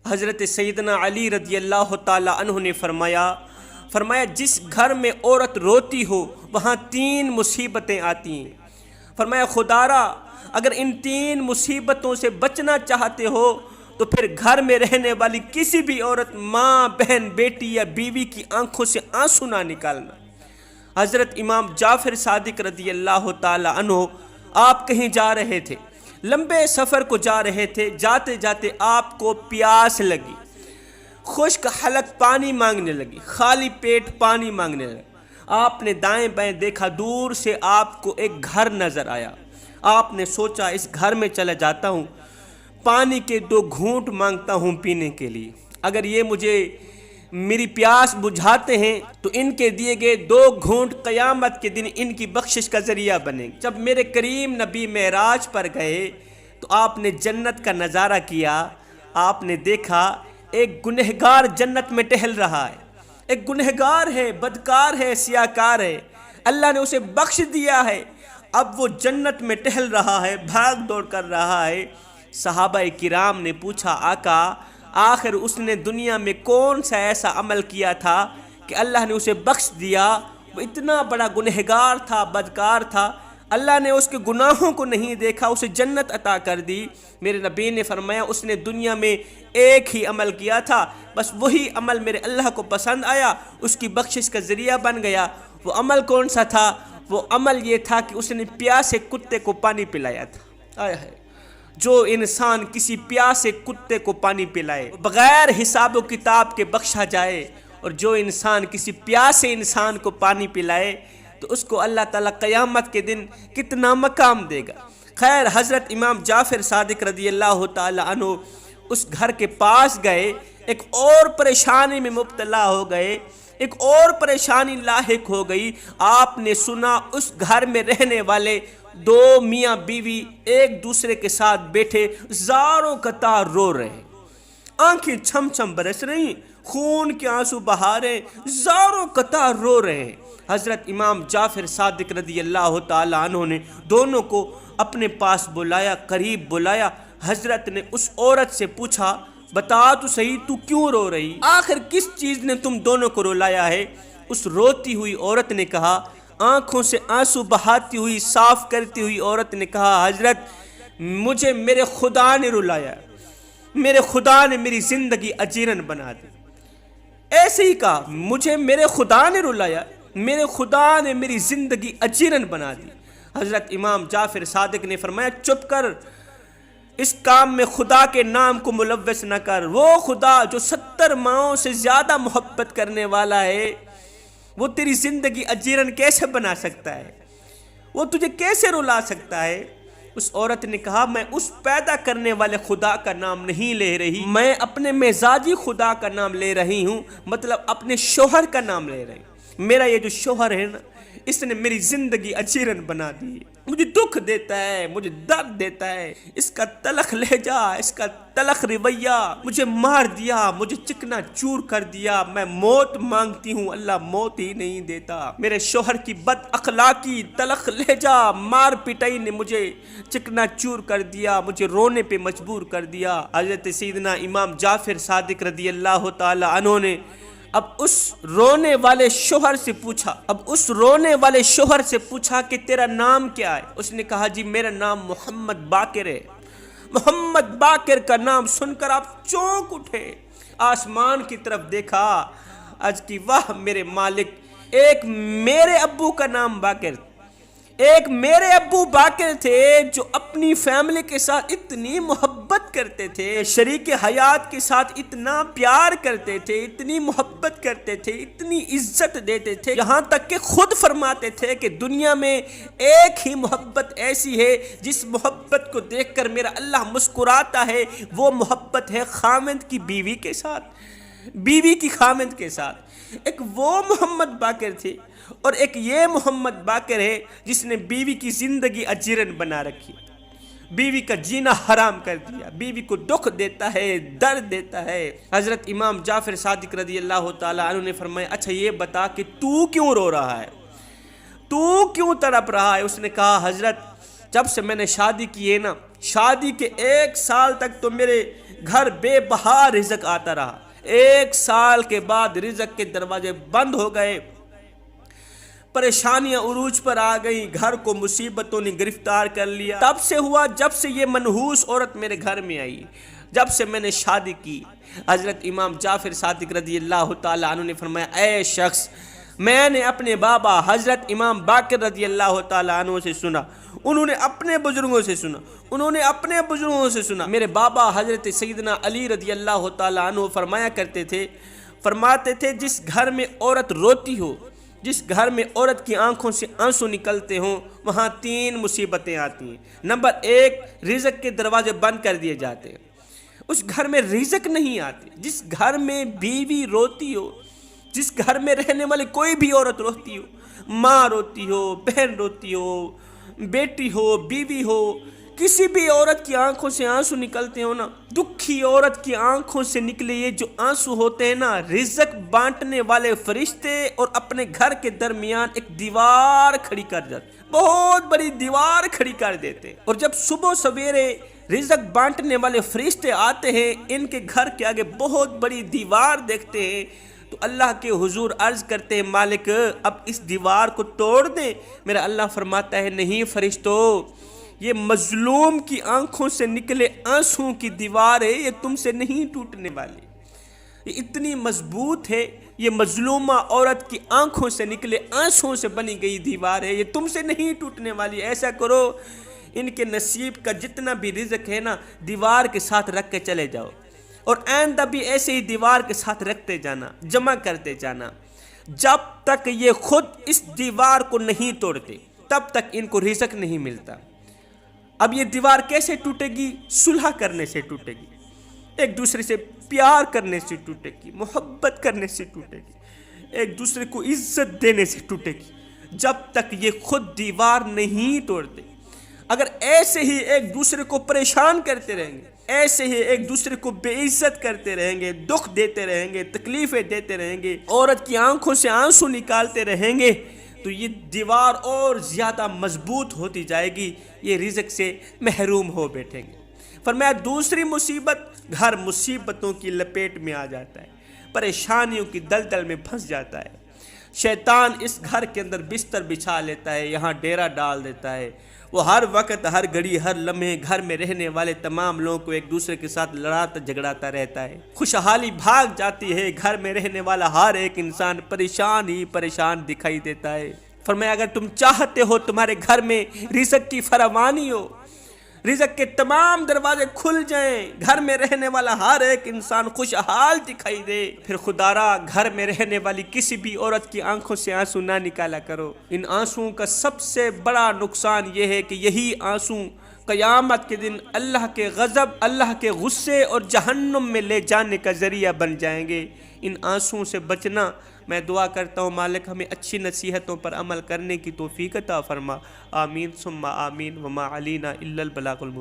حضرت سیدنا علی رضی اللہ تعالی عنہ نے فرمایا جس گھر میں عورت روتی ہو وہاں 3 مصیبتیں آتی ہیں۔ فرمایا خدارا اگر ان 3 مصیبتوں سے بچنا چاہتے ہو تو پھر گھر میں رہنے والی کسی بھی عورت، ماں، بہن، بیٹی یا بیوی کی آنکھوں سے آنسو نہ نکالنا۔ حضرت امام جعفر صادق رضی اللہ تعالی عنہ آپ کہیں جا رہے تھے، لمبے سفر کو جا رہے تھے، جاتے جاتے آپ کو پیاس لگی، خشک حلق پانی مانگنے لگی، خالی پیٹ پانی مانگنے لگی۔ آپ نے دائیں بائیں دیکھا، دور سے آپ کو ایک گھر نظر آیا۔ آپ نے سوچا اس گھر میں چلا جاتا ہوں، پانی کے 2 گھونٹ مانگتا ہوں پینے کے لیے، اگر یہ مجھے میری پیاس بجھاتے ہیں تو ان کے دیے گئے 2 گھونٹ قیامت کے دن ان کی بخشش کا ذریعہ بنیں گے۔ جب میرے کریم نبی معراج پر گئے تو آپ نے جنت کا نظارہ کیا، آپ نے دیکھا ایک گنہگار جنت میں ٹہل رہا ہے، ایک گنہگار ہے، بدکار ہے، سیاہکار ہے، اللہ نے اسے بخش دیا ہے، اب وہ جنت میں ٹہل رہا ہے، بھاگ دوڑ کر رہا ہے۔ صحابہ کرام نے پوچھا آقا آخر اس نے دنیا میں کون سا ایسا عمل کیا تھا کہ اللہ نے اسے بخش دیا؟ وہ اتنا بڑا گنہگار تھا، بدکار تھا، اللہ نے اس کے گناہوں کو نہیں دیکھا، اسے جنت عطا کر دی۔ میرے نبی نے فرمایا اس نے دنیا میں ایک ہی عمل کیا تھا، بس وہی عمل میرے اللہ کو پسند آیا، اس کی بخشش کا ذریعہ بن گیا۔ وہ عمل کون سا تھا؟ وہ عمل یہ تھا کہ اس نے پیاسے کتے کو پانی پلایا تھا۔ آئے ہے جو انسان کسی پیاسے کتے کو پانی پلائے بغیر حساب و کتاب کے بخشا جائے، اور جو انسان کسی پیاسے انسان کو پانی پلائے تو اس کو اللہ تعالیٰ قیامت کے دن کتنا مقام دے گا۔ خیر حضرت امام جعفر صادق رضی اللہ تعالی عنہ اس گھر کے پاس گئے، ایک اور پریشانی میں مبتلا ہو گئے، ایک اور پریشانی لاحق ہو گئی۔ آپ نے سنا اس گھر میں رہنے والے 2 میاں بیوی ایک دوسرے کے ساتھ بیٹھے زاروں قطار رو رہے، آنکھیں چھم چھم برس رہی، خون کے آنسو بہا رہے، زاروں قطار رو رہے ہیں۔ حضرت امام جعفر صادق رضی اللہ تعالی عنہ نے دونوں کو اپنے پاس بلایا، قریب بلایا۔ حضرت نے اس عورت سے پوچھا بتا تو صحیح تو کیوں رو رہی؟ آخر کس چیز نے تم دونوں کو رلایا ہے؟ اس روتی ہوئی عورت نے کہا، آنکھوں سے آنسو بہاتی ہوئی، صاف کرتی ہوئی عورت نے کہا، حضرت مجھے میرے خدا نے رلایا، میرے خدا نے میری زندگی اجیرن بنا دی۔ ایسے ہی کہا، مجھے میرے خدا نے رلایا، میرے خدا نے میری زندگی اجیرن بنا دی۔ حضرت امام جعفر صادق نے فرمایا چپ کر، اس کام میں خدا کے نام کو ملوث نہ کر۔ وہ خدا جو 70 ماؤں سے زیادہ محبت کرنے والا ہے، وہ تیری زندگی اجیرن کیسے بنا سکتا ہے؟ وہ تجھے کیسے رلا سکتا ہے؟ اس عورت نے کہا، میں اس پیدا کرنے والے خدا کا نام نہیں لے رہی، میں اپنے مزاجی خدا کا نام لے رہی ہوں، مطلب اپنے شوہر کا نام لے رہی ہوں۔ میرا یہ جو شوہر ہے نا، اس نے میری زندگی اجیرن بنا دی، مجھے دکھ دیتا ہے، مجھے درد دیتا ہے، اس کا تلخ لہجہ، اس کا تلخ رویہ مجھے مار دیا، مجھے چکنا چور کر دیا، میں موت مانگتی ہوں، اللہ موت ہی نہیں دیتا۔ میرے شوہر کی بد اخلاقی، تلخ لہجہ، مار پٹائی نے مجھے چکنا چور کر دیا، مجھے رونے پہ مجبور کر دیا۔ حضرت سیدنا امام جعفر صادق رضی اللہ تعالی عنہ نے اب اس رونے والے شوہر سے پوچھا کہ تیرا نام کیا ہے؟ اس نے کہا جی میرا نام محمد باقر ہے۔ محمد باقر کا نام سن کر آپ چونک اٹھے، آسمان کی طرف دیکھا، عرض کی واہ میرے مالک، ایک میرے ابو کا نام باقر، ایک میرے ابو باقر تھے جو اپنی فیملی کے ساتھ اتنی محبت کرتے تھے، شریک حیات کے ساتھ اتنا پیار کرتے تھے، اتنی محبت کرتے تھے، اتنی عزت دیتے تھے، یہاں تک کہ خود فرماتے تھے کہ دنیا میں ایک ہی محبت ایسی ہے جس محبت کو دیکھ کر میرا اللہ مسکراتا ہے، وہ محبت ہے خاوند کی بیوی کے ساتھ، بیوی کی خاوند کے ساتھ۔ ایک وہ محمد باقر تھے اور ایک یہ محمد باقر ہے جس نے بیوی کی زندگی اجیرن بنا رکھی، بیوی کا جینا حرام کر دیا، بیوی کو دکھ دیتا ہے، درد دیتا ہے۔ حضرت امام جعفر صادق رضی اللہ تعالی عنہ نے فرمایا اچھا یہ بتا کہ تو کیوں رو رہا ہے، تو کیوں تڑپ رہا ہے؟ اس نے کہا حضرت جب سے میں نے شادی کی ہے نا، شادی کے 1 سال تک تو میرے گھر بے بہا رزق آتا رہا، 1 سال کے بعد رزق کے دروازے بند ہو گئے، پریشانیاں عروج پر آ گئیں، گھر کو مصیبتوں نے گرفتار کر لیا۔ تب سے ہوا جب سے یہ منحوس عورت میرے گھر میں آئی، جب سے میں نے شادی کی۔ حضرت امام جعفر صادق رضی اللہ تعالیٰ عنہ نے فرمایا، اے شخص، میں نے اپنے بابا حضرت امام باقر رضی اللہ تعالیٰ عنہ سے سنا، انہوں نے اپنے بزرگوں سے سنا، انہوں نے اپنے بزرگوں سے سنا۔ میرے بابا حضرت سیدنا علی رضی اللہ تعالیٰ عنہ فرماتے تھے جس گھر میں عورت روتی ہو، جس گھر میں عورت کی آنکھوں سے آنسو نکلتے ہوں، وہاں 3 مصیبتیں آتی ہیں۔ نمبر 1، رزق کے دروازے بند کر دیے جاتے ہیں، اس گھر میں رزق نہیں آتی۔ جس گھر میں بیوی روتی ہو، جس گھر میں رہنے والی کوئی بھی عورت روتی ہو، ماں روتی ہو، بہن روتی ہو، بیٹی ہو، بیوی ہو، کسی بھی عورت کی آنکھوں سے آنسو نکلتے ہو نا، دکھی عورت کی آنکھوں سے نکلے یہ جو آنسو ہوتے ہیں نا، رزق بانٹنے والے فرشتے اور اپنے گھر کے درمیان ایک دیوار کھڑی کر جاتے، بہت بڑی دیوار کھڑی کر دیتے۔ اور جب صبح سویرے رزق بانٹنے والے فرشتے آتے ہیں، ان کے گھر کے آگے بہت بڑی دیوار دیکھتے ہیں، تو اللہ کے حضور عرض کرتے ہیں، مالک اب اس دیوار کو توڑ دیں۔ میرا اللہ فرماتا ہے، نہیں فرشتو، یہ مظلوم کی آنکھوں سے نکلے آنسوں کی دیوار ہے، یہ تم سے نہیں ٹوٹنے والی، یہ اتنی مضبوط ہے، یہ مظلومہ عورت کی آنکھوں سے نکلے آنسوں سے بنی گئی دیوار ہے، یہ تم سے نہیں ٹوٹنے والی۔ ایسا کرو، ان کے نصیب کا جتنا بھی رزق ہے نا، دیوار کے ساتھ رکھ کے چلے جاؤ، اور آئندہ بھی ایسے ہی دیوار کے ساتھ رکھتے جانا، جمع کرتے جانا، جب تک یہ خود اس دیوار کو نہیں توڑتے تب تک ان کو رزق نہیں ملتا۔ اب یہ دیوار کیسے ٹوٹے گی؟ صلح کرنے سے ٹوٹے گی، ایک دوسرے سے پیار کرنے سے ٹوٹے گی، محبت کرنے سے ٹوٹے گی، ایک دوسرے کو عزت دینے سے ٹوٹے گی، جب تک یہ خود دیوار نہیں توڑتے۔ اگر ایسے ہی ایک دوسرے کو پریشان کرتے رہیں گے، ایسے ہی ایک دوسرے کو بے عزت کرتے رہیں گے، دکھ دیتے رہیں گے، تکلیفیں دیتے رہیں گے، عورت کی آنکھوں سے آنسو نکالتے رہیں گے، تو یہ دیوار اور زیادہ مضبوط ہوتی جائے گی، یہ رزق سے محروم ہو بیٹھیں گے۔ فرمایا دوسری مصیبت، گھر مصیبتوں کی لپیٹ میں آ جاتا ہے، پریشانیوں کی دلدل میں پھنس جاتا ہے، شیطان اس گھر کے اندر بستر بچھا لیتا ہے، یہاں ڈیرا ڈال دیتا ہے، وہ ہر وقت، ہر گھڑی، ہر لمحے گھر میں رہنے والے تمام لوگوں کو ایک دوسرے کے ساتھ لڑاتا جھگڑاتا رہتا ہے، خوشحالی بھاگ جاتی ہے، گھر میں رہنے والا ہر ایک انسان پریشان ہی پریشان دکھائی دیتا ہے۔ فرمایا اگر تم چاہتے ہو تمہارے گھر میں رزق کی فراوانی ہو، رزق کے تمام دروازے کھل جائیں، گھر میں رہنے والا ہر ایک انسان خوشحال دکھائی دے، پھر خدا را گھر میں رہنے والی کسی بھی عورت کی آنکھوں سے آنسو نہ نکالا کرو۔ ان آنسوؤں کا سب سے بڑا نقصان یہ ہے کہ یہی آنسو قیامت کے دن اللہ کے غضب، اللہ کے غصے اور جہنم میں لے جانے کا ذریعہ بن جائیں گے۔ ان آنسوؤں سے بچنا، میں دعا کرتا ہوں مالک ہمیں اچھی نصیحتوں پر عمل کرنے کی توفیق عطا فرما، آمین ثم آمین، وما علینا الا البلاغ المبین۔